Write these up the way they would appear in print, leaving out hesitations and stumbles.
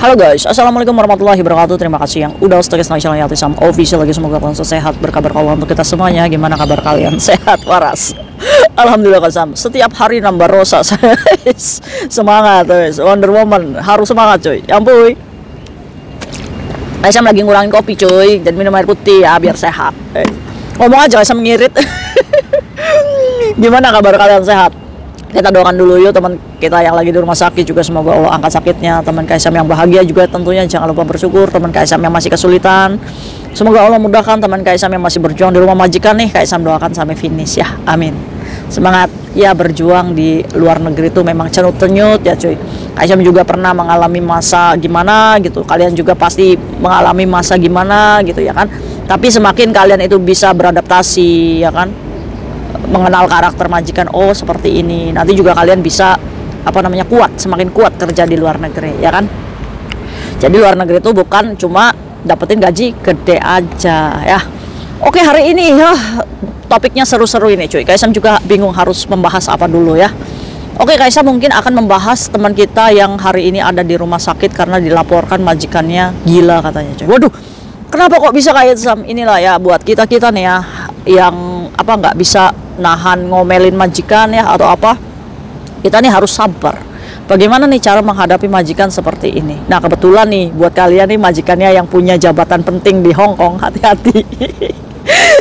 Halo guys, assalamualaikum warahmatullahi wabarakatuh. Terima kasih yang udah stay di channel Yati Sam Official lagi. Semoga kalian sehat, berkabar kalau untuk kita semuanya. Gimana kabar kalian? Sehat waras? Alhamdulillah Kak Sam. Setiap hari nambah rosa. Semangat guys. Wonder Woman harus semangat cuy. Ya ampun. Kak Sam lagi ngurangin kopi cuy dan minum air putih ya biar sehat. Ngomong aja Kak Sam ngirit. Gimana kabar kalian? Sehat? Kita doakan dulu yuk teman kita yang lagi di rumah sakit juga, semoga Allah angkat sakitnya. Teman Kaisam yang bahagia juga tentunya jangan lupa bersyukur. Teman Kaisam yang masih kesulitan, semoga Allah mudahkan. Teman Kaisam yang masih berjuang di rumah majikan nih, Kaisam doakan sampai finish ya, amin. Semangat ya, berjuang di luar negeri itu memang cenut-cenyut ya cuy. Kaisam juga pernah mengalami masa gimana gitu, kalian juga pasti mengalami masa gimana gitu ya kan. Tapi semakin kalian itu bisa beradaptasi ya kan, mengenal karakter majikan, oh seperti ini, nanti juga kalian bisa kuat, semakin kuat kerja di luar negeri ya kan. Jadi luar negeri itu bukan cuma dapetin gaji gede aja ya. Oke, hari ini ya topiknya seru-seru ini cuy. Kaisam juga bingung harus membahas apa dulu ya. Oke, Kaisam mungkin akan membahas teman kita yang hari ini ada di rumah sakit karena dilaporkan majikannya gila katanya cuy. Waduh, kenapa kok bisa kayak Sam? Inilah ya buat kita nih ya yang nggak bisa nahan ngomelin majikan ya atau apa, kita nih harus sabar. Bagaimana nih cara menghadapi majikan seperti ini? Nah kebetulan nih buat kalian nih majikannya yang punya jabatan penting di Hong Kong, hati-hati.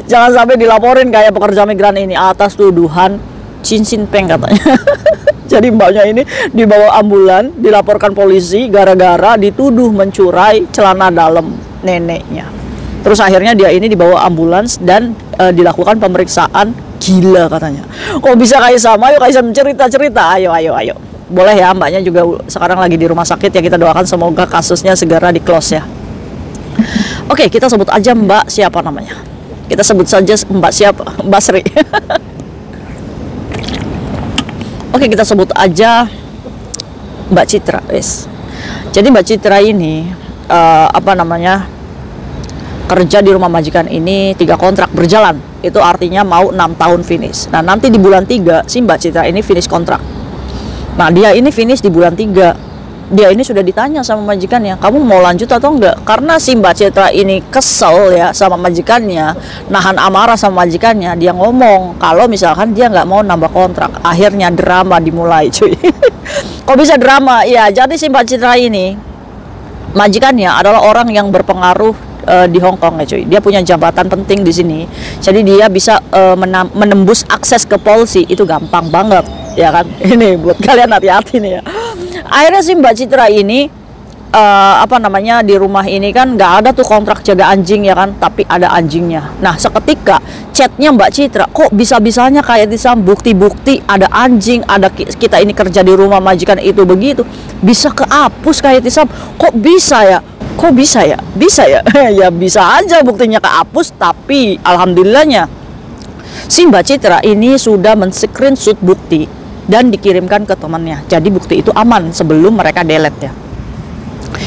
Jangan sampai dilaporin kayak pekerja migran ini atas tuduhan cincin peng katanya. Jadi mbaknya ini dibawa ambulan, dilaporkan polisi gara-gara dituduh mencuri celana dalam neneknya. Terus akhirnya dia ini dibawa ambulans dan dilakukan pemeriksaan. Gila katanya. Kok bisa kayak sama? Ayo Kaisam cerita-cerita. Ayo. Boleh ya, mbaknya juga sekarang lagi di rumah sakit ya. Kita doakan semoga kasusnya segera di close ya. Oke, kita sebut aja mbak siapa namanya. Kita sebut saja mbak siapa? Mbak Sri. Oke, kita sebut aja Mbak Citra, guys. Jadi Mbak Citra ini kerja di rumah majikan ini 3 kontrak berjalan. Itu artinya mau 6 tahun finish. Nah nanti di bulan 3 si Mbak Citra ini finish kontrak. Nah dia ini finish di bulan 3. Dia ini sudah ditanya sama majikannya, kamu mau lanjut atau enggak? Karena si Mbak Citra ini kesel ya sama majikannya, nahan amarah sama majikannya. Dia ngomong kalau misalkan dia nggak mau nambah kontrak. Akhirnya drama dimulai cuy. Kok bisa drama? Ya jadi si Mbak Citra ini majikannya adalah orang yang berpengaruh di Hong Kong ya cuy. Dia punya jabatan penting di sini. Jadi dia bisa menembus akses ke polisi itu gampang banget ya kan. Ini buat kalian hati-hati nih ya. Akhirnya si Mbak Citra ini di rumah ini kan nggak ada tuh kontrak jaga anjing ya kan, tapi ada anjingnya. Nah seketika chatnya Mbak Citra kok bisa-bisanya kayak disam bukti-bukti ada anjing, ada kita ini kerja di rumah majikan itu begitu bisa kehapus kayak disam. Kok bisa ya? Bisa ya? Ya bisa aja buktinya kehapus, tapi alhamdulillahnya si Mbak Citra ini sudah men-screenshot bukti dan dikirimkan ke temannya. Jadi bukti itu aman sebelum mereka delete ya.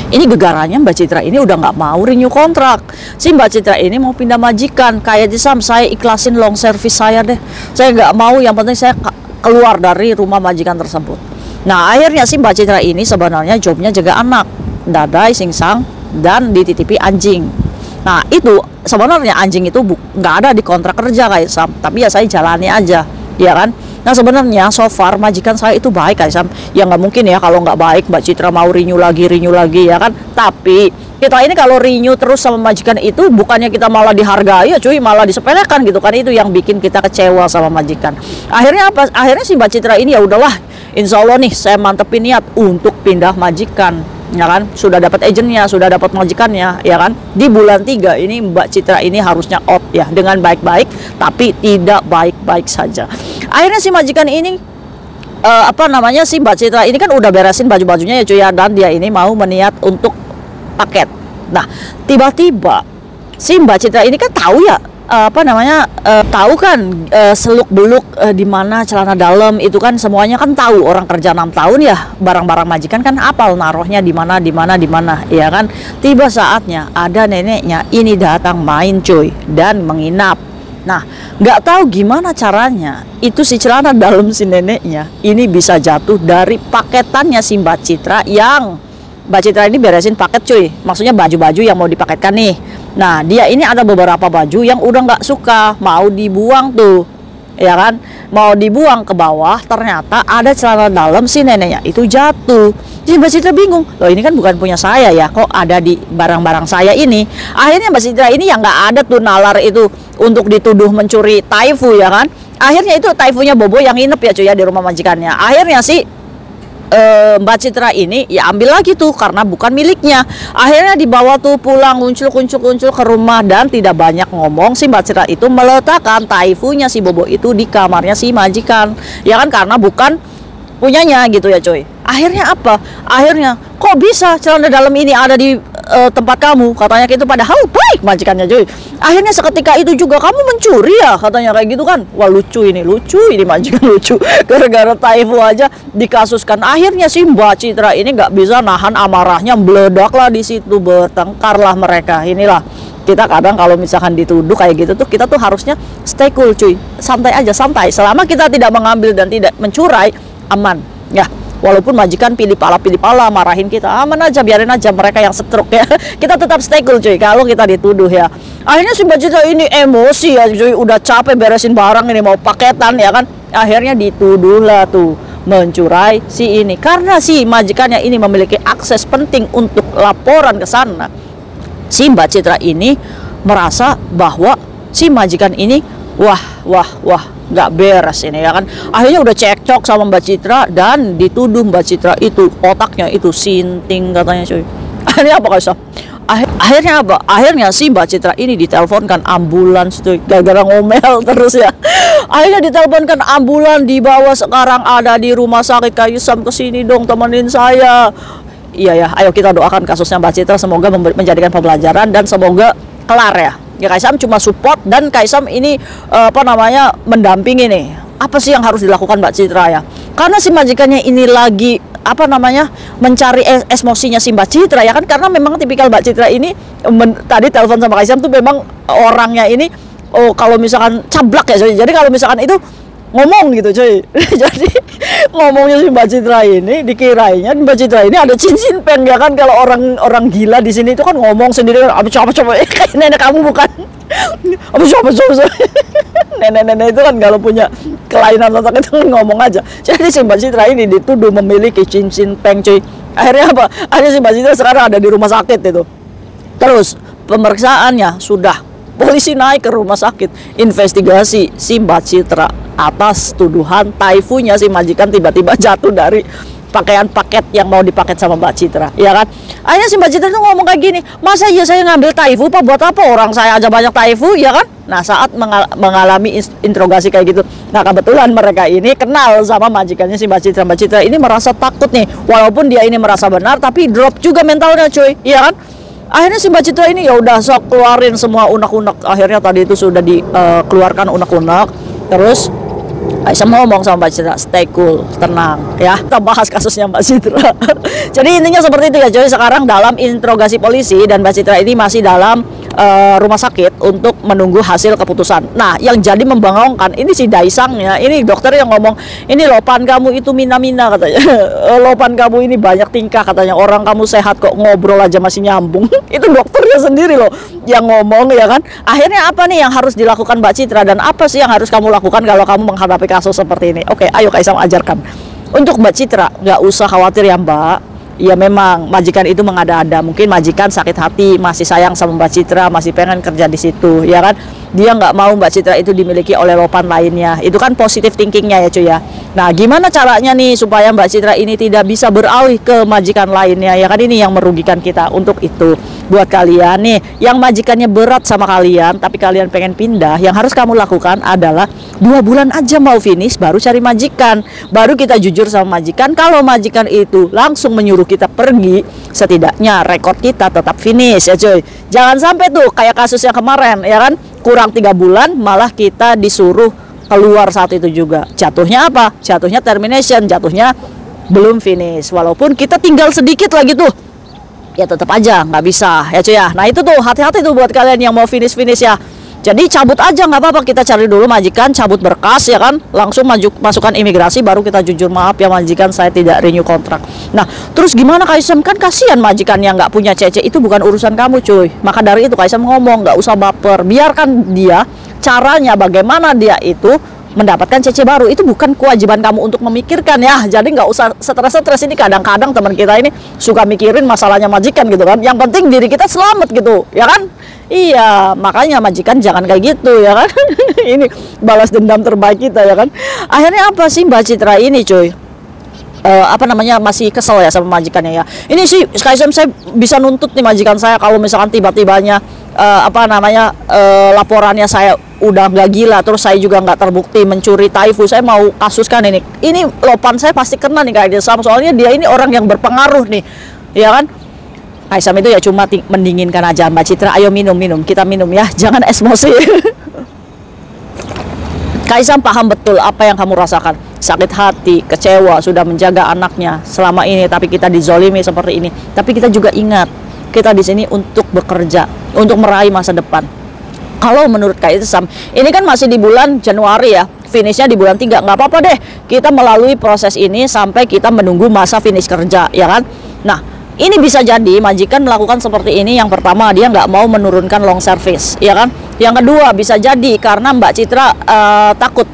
Ini gegaranya Mbak Citra ini udah nggak mau renew kontrak. Si Mbak Citra ini mau pindah majikan. Kayak disam, saya ikhlasin long service saya deh. Saya nggak mau, yang penting saya keluar dari rumah majikan tersebut. Nah akhirnya si Mbak Citra ini sebenarnya jobnya jaga anak, dadai, singsang, dan dititipi anjing. Nah itu sebenarnya anjing itu nggak ada di kontrak kerja kayak Sam, tapi ya saya jalani aja ya kan. Nah sebenarnya so far majikan saya itu baik kayak Sam. Ya nggak mungkin ya kalau nggak baik Mbak Citra mau renew lagi ya kan. Tapi kita ini kalau renew terus sama majikan itu bukannya kita malah dihargai ya cuy, malah disepelekan gitu kan. Itu yang bikin kita kecewa sama majikan. Akhirnya apa? Akhirnya si Mbak Citra ini ya udahlah, insya Allah nih saya mantepin niat untuk pindah majikan ya kan. Sudah dapat agentnya, sudah dapat majikannya ya kan. Di bulan 3 ini Mbak Citra ini harusnya out ya dengan baik-baik, tapi tidak baik-baik saja. Akhirnya si majikan ini si Mbak Citra ini kan udah beresin baju-bajunya ya cuy ya, dan dia ini mau meniat untuk paket. Nah tiba-tiba si Mbak Citra ini kan tahu ya tahu kan seluk beluk di mana celana dalam itu kan semuanya kan tahu. Orang kerja 6 tahun ya, barang-barang majikan kan apal naruhnya di mana ya kan. Tiba saatnya ada neneknya ini datang main cuy dan menginap. Nah nggak tahu gimana caranya itu si celana dalam si neneknya ini bisa jatuh dari paketannya si Mbak Citra yang Mbak Citra ini beresin paket cuy, maksudnya baju-baju yang mau dipaketkan nih. Nah dia ini ada beberapa baju yang udah nggak suka, mau dibuang tuh, ya kan, mau dibuang ke bawah, ternyata ada celana dalam si neneknya itu jatuh. Jadi Mbak Citra bingung, loh ini kan bukan punya saya ya, kok ada di barang-barang saya ini. Akhirnya Mbak Citra ini yang nggak ada tuh nalar itu untuk dituduh mencuri Taifu ya kan. Akhirnya itu Taifunya Bobo yang nginep ya cuy ya di rumah majikannya. Akhirnya sih Mbak Citra ini ya ambil lagi tuh karena bukan miliknya. Akhirnya dibawa tuh pulang kuncul ke rumah, dan tidak banyak ngomong si Mbak Citra itu meletakkan Taifunya si Bobo itu di kamarnya si majikan, ya kan, karena bukan punyanya gitu ya coy. Akhirnya apa? Akhirnya kok bisa celana dalam ini ada di tempat kamu, katanya gitu, padahal baik majikannya coy. Akhirnya seketika itu juga kamu mencuri ya, katanya kayak gitu kan. Wah lucu ini majikan lucu. Gara-gara Taifu aja dikasuskan. Akhirnya si Mbak Citra ini nggak bisa nahan amarahnya, meledak lah di situ, bertengkar lah mereka. Inilah kita kadang kalau misalkan dituduh kayak gitu tuh, kita tuh harusnya stay cool cuy, santai aja, santai. Selama kita tidak mengambil dan tidak mencurai, aman ya. Walaupun majikan pilih pala marahin kita, aman aja, biarin aja mereka yang stroke ya. Kita tetap stay cool cuy kalau kita dituduh ya. Akhirnya si Mbak Citra ini emosi ya cuy, udah capek beresin barang ini mau paketan ya kan. Akhirnya dituduh lah tuh mencurai si ini, karena si majikannya ini memiliki akses penting untuk laporan ke sana. Si Mbak Citra ini merasa bahwa si majikan ini wah nggak beres ini ya kan. Akhirnya udah cekcok sama Mbak Citra dan dituduh Mbak Citra itu otaknya itu sinting katanya cuy. Akhirnya apa guys? Akhirnya apa? Akhirnya si Mbak Citra ini diteleponkan ambulans tuh, gara-gara ngomel terus ya. Akhirnya diteleponkan ambulans, dibawa, sekarang ada di rumah sakit. Kayu Sam kesini dong, temenin saya. Iya ya, ayo kita doakan kasusnya Mbak Citra semoga menjadikan pembelajaran dan semoga kelar ya. Ya Kaisam cuma support, dan Kaisam ini mendampingi nih. Apa sih yang harus dilakukan Mbak Citra ya? Karena si majikannya ini lagi mencari emosinya si Mbak Citra ya kan, karena memang tipikal Mbak Citra ini tadi telepon sama Kaisam tuh memang orangnya ini kalau misalkan cablak ya cuy. Jadi kalau misalkan itu ngomong gitu cuy. Jadi ngomongnya si Mbak Citra ini dikirainya Mbak Citra ini ada cincin peng ya kan. Kalau orang gila di sini itu kan ngomong sendiri, apa coba kayak nenek kamu bukan. Apa coba nenek itu kan kalau punya kelainan otak itu kan ngomong aja. Jadi si Mbak Citra ini dituduh memiliki cincin peng cuy. Akhirnya apa? Akhirnya si Mbak Citra sekarang ada di rumah sakit itu. Terus pemeriksaannya sudah, polisi naik ke rumah sakit, investigasi si Mbak Citra atas tuduhan Taifunya si majikan tiba-tiba jatuh dari pakaian paket yang mau dipaket sama Mbak Citra, ya kan? Akhirnya si Mbak Citra tuh ngomong kayak gini, masa iya saya ngambil Taifu pak, buat apa, orang saya aja banyak Taifu, ya kan? Nah saat mengalami interogasi kayak gitu, nah kebetulan mereka ini kenal sama majikannya si Mbak Citra. Mbak Citra ini merasa takut nih, walaupun dia ini merasa benar, tapi drop juga mentalnya cuy, ya kan? Akhirnya si Mbak Citra ini ya udah sok keluarin semua unek-unek. Akhirnya tadi itu sudah dikeluarkan unek-unek. Terus Aisyah ngomong sama Mbak Citra, stay cool, tenang ya. Kita bahas kasusnya Mbak Citra. Jadi intinya seperti itu ya cuy. Sekarang dalam interogasi polisi dan Mbak Citra ini masih dalam rumah sakit untuk menunggu hasil keputusan. Nah yang jadi membangongkan ini si Daisangnya. Ini dokter yang ngomong, ini lopan kamu itu mina-mina katanya. Lopan kamu ini banyak tingkah katanya. Orang kamu sehat kok, ngobrol aja masih nyambung. Itu dokternya sendiri loh yang ngomong ya kan. Akhirnya apa nih yang harus dilakukan Mbak Citra, dan apa sih yang harus kamu lakukan kalau kamu menghadapi kasus seperti ini? Oke, ayo Kaisam ajarkan. Untuk Mbak Citra, nggak usah khawatir ya Mbak. Ya memang majikan itu mengada-ada, mungkin majikan sakit hati, masih sayang sama Mbak Citra, masih pengen kerja di situ, ya kan? Dia nggak mau Mbak Citra itu dimiliki oleh lopan lainnya. Itu kan positive thinkingnya ya cuy ya. Nah gimana caranya nih supaya Mbak Citra ini tidak bisa beralih ke majikan lainnya, ya kan? Ini yang merugikan kita. Untuk itu buat kalian nih yang majikannya berat sama kalian tapi kalian pengen pindah, yang harus kamu lakukan adalah 2 bulan aja mau finish baru cari majikan, baru kita jujur sama majikan. Kalau majikan itu langsung menyuruh kita pergi, setidaknya rekor kita tetap finish ya cuy. Jangan sampai tuh kayak kasus yang kemarin ya kan, kurang 3 bulan malah kita disuruh keluar saat itu juga. Jatuhnya apa? Jatuhnya termination, jatuhnya belum finish. Walaupun kita tinggal sedikit lagi tuh, ya tetap aja nggak bisa ya cuy ya. Nah itu tuh hati-hati tuh buat kalian yang mau finish ya. Jadi cabut aja nggak apa-apa, kita cari dulu majikan, cabut berkas ya kan, langsung masukkan imigrasi, baru kita jujur maaf ya majikan saya tidak renew kontrak. Nah terus gimana Kak Isam, kan kasihan majikan yang nggak punya CC, itu bukan urusan kamu cuy. Maka dari itu Kak Isam ngomong nggak usah baper, biarkan dia caranya bagaimana dia itu mendapatkan CC baru, itu bukan kewajiban kamu untuk memikirkan ya. Jadi nggak usah stres-stres. Ini kadang-kadang teman kita ini suka mikirin masalahnya majikan gitu kan, yang penting diri kita selamat gitu ya kan. Iya, makanya majikan jangan kayak gitu ya kan. Ini balas dendam terbaik kita ya kan. Akhirnya apa sih Mbak Citra ini cuy, masih kesel ya sama majikannya ya. Ini sih Kaisem, saya bisa nuntut nih majikan saya kalau misalkan tiba-tibanya laporannya saya udah nggak gila, terus saya juga nggak terbukti mencuri Taifu, saya mau kasuskan ini lopan saya pasti kena nih kayak dia Sam, soalnya dia ini orang yang berpengaruh nih ya kan. Kaisam itu ya cuma mendinginkan aja. Mbak Citra ayo minum, kita minum ya, jangan emosi. Kaisam paham betul apa yang kamu rasakan, sakit hati, kecewa, sudah menjaga anaknya selama ini tapi kita dizolimi seperti ini. Tapi kita juga ingat, kita di sini untuk bekerja, untuk meraih masa depan. Kalau menurut Kaisam, ini kan masih di bulan Januari ya, finishnya di bulan 3, nggak apa-apa deh, kita melalui proses ini sampai kita menunggu masa finish kerja ya kan. Nah ini bisa jadi majikan melakukan seperti ini. Yang pertama, dia nggak mau menurunkan long service ya kan. Yang kedua, bisa jadi karena Mbak Citra takut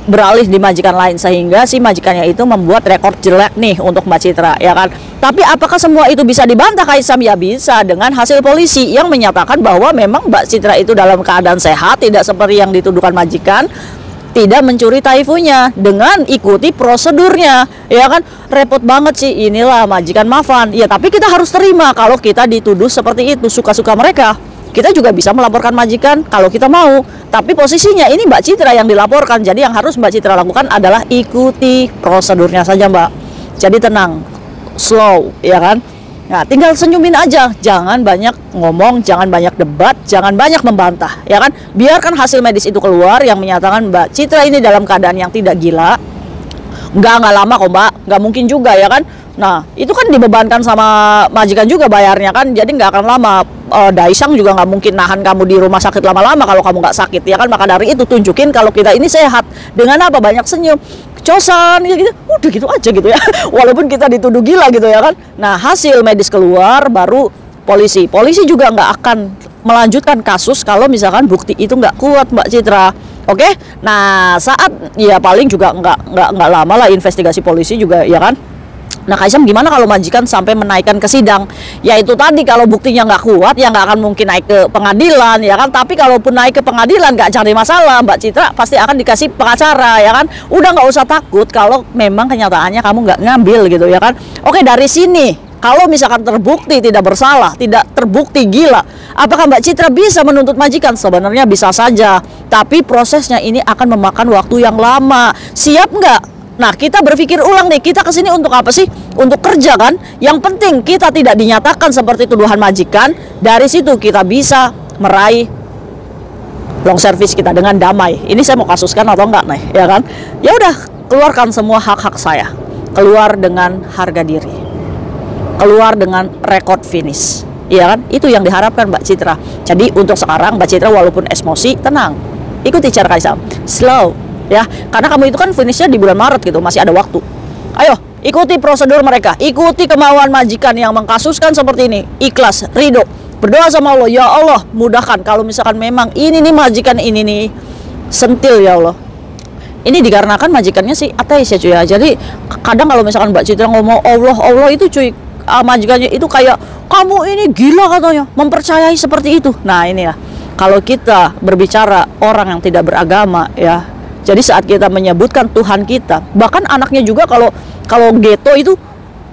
beralih di majikan lain, sehingga si majikannya itu membuat rekor jelek nih untuk Mbak Citra ya kan. Tapi apakah semua itu bisa dibantah Kaisam? Ya bisa, dengan hasil polisi yang menyatakan bahwa memang Mbak Citra itu dalam keadaan sehat, tidak seperti yang dituduhkan majikan, tidak mencuri Taifunya dengan ikuti prosedurnya ya kan. Repot banget sih, inilah majikan Mafan ya, tapi kita harus terima kalau kita dituduh seperti itu, suka-suka mereka. Kita juga bisa melaporkan majikan kalau kita mau, tapi posisinya ini Mbak Citra yang dilaporkan, jadi yang harus Mbak Citra lakukan adalah ikuti prosedurnya saja Mbak. Jadi tenang, slow ya kan. Nah, tinggal senyumin aja, jangan banyak ngomong, jangan banyak debat, jangan banyak membantah, ya kan? Biarkan hasil medis itu keluar yang menyatakan Mbak Citra ini dalam keadaan yang tidak gila. Nggak lama kok Mbak, nggak mungkin juga ya kan? Nah, itu kan dibebankan sama majikan juga bayarnya kan, jadi nggak akan lama. Daisang juga nggak mungkin nahan kamu di rumah sakit lama-lama kalau kamu nggak sakit, ya kan? Maka dari itu tunjukin kalau kita ini sehat. Dengan apa? Banyak senyum, cosan gitu, udah gitu aja gitu ya. Walaupun kita dituduh gila gitu ya kan. Nah hasil medis keluar baru polisi juga nggak akan melanjutkan kasus kalau misalkan bukti itu nggak kuat Mbak Citra. Oke, nah saat ya paling juga nggak lama lah investigasi polisi juga ya kan. Nah Kaisam gimana kalau majikan sampai menaikkan ke sidang? Ya itu tadi, kalau buktinya nggak kuat ya nggak akan mungkin naik ke pengadilan ya kan. Tapi kalaupun naik ke pengadilan nggak cari masalah, Mbak Citra pasti akan dikasih pengacara ya kan. Udah nggak usah takut kalau memang kenyataannya kamu nggak ngambil gitu ya kan. Oke, dari sini kalau misalkan terbukti tidak bersalah, tidak terbukti gila, apakah Mbak Citra bisa menuntut majikan? Sebenarnya bisa saja, tapi prosesnya ini akan memakan waktu yang lama. Siap nggak? Nah kita berpikir ulang nih, kita kesini untuk apa sih? Untuk kerja kan? Yang penting kita tidak dinyatakan seperti tuduhan majikan. Dari situ kita bisa meraih long service kita dengan damai. Ini saya mau kasuskan atau enggak nih, ya kan? Ya udah, keluarkan semua hak-hak saya. Keluar dengan harga diri. Keluar dengan record finish. Iya kan? Itu yang diharapkan Mbak Citra. Jadi untuk sekarang Mbak Citra walaupun emosi, tenang. Ikuti cara Kaisam. Slow. Ya, karena kamu itu kan finishnya di bulan Maret gitu, masih ada waktu. Ayo, ikuti prosedur mereka, ikuti kemauan majikan yang mengkasuskan seperti ini. Ikhlas, ridho, berdoa sama Allah, ya Allah mudahkan kalau misalkan memang ini nih majikan ini nih sentil ya Allah. Ini dikarenakan majikannya sih ateis ya cuy ya. Jadi kadang kalau misalkan Mbak Citra ngomong Allah itu cuy, majikannya itu kayak kamu ini gila katanya, mempercayai seperti itu. Nah inilah, kalau kita berbicara orang yang tidak beragama ya. Jadi saat kita menyebutkan Tuhan kita, bahkan anaknya juga kalau ghetto itu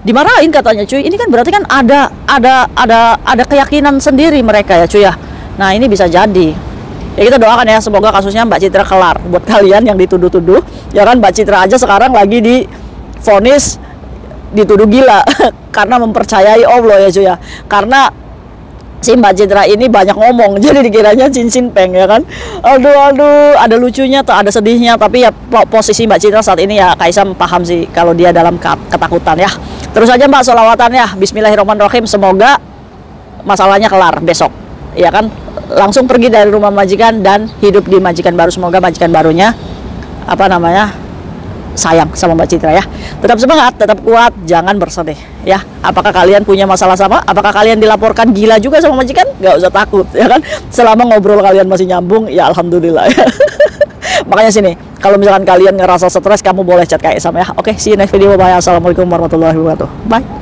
dimarahin katanya cuy. Ini kan berarti kan ada keyakinan sendiri mereka ya cuy ya. Nah ini bisa jadi. Ya kita doakan ya semoga kasusnya Mbak Citra kelar. Buat kalian yang dituduh-tuduh, ya kan Mbak Citra aja sekarang lagi divonis dituduh gila karena mempercayai Allah ya cuy ya. Karena si Mbak Citra ini banyak ngomong, jadi dikiranya cincin peng ya kan. Aduh, ada lucunya atau ada sedihnya, tapi ya posisi Mbak Citra saat ini ya Kaisam paham sih kalau dia dalam ketakutan ya. Terus aja Mbak sholawatan ya, bismillahirrahmanirrahim, semoga masalahnya kelar besok. ya kan, langsung pergi dari rumah majikan dan hidup di majikan baru. Semoga majikan barunya sayang sama Mbak Citra ya. Tetap semangat, tetap kuat, jangan bersedih ya. Apakah kalian punya masalah sama? Apakah kalian dilaporkan gila juga sama majikan? Gak usah takut ya kan. Selama ngobrol kalian masih nyambung, ya alhamdulillah ya. Makanya sini, kalau misalkan kalian ngerasa stres, kamu boleh chat kayak sama ya. Oke, see you next video. Bye. Assalamualaikum warahmatullahi wabarakatuh. Bye.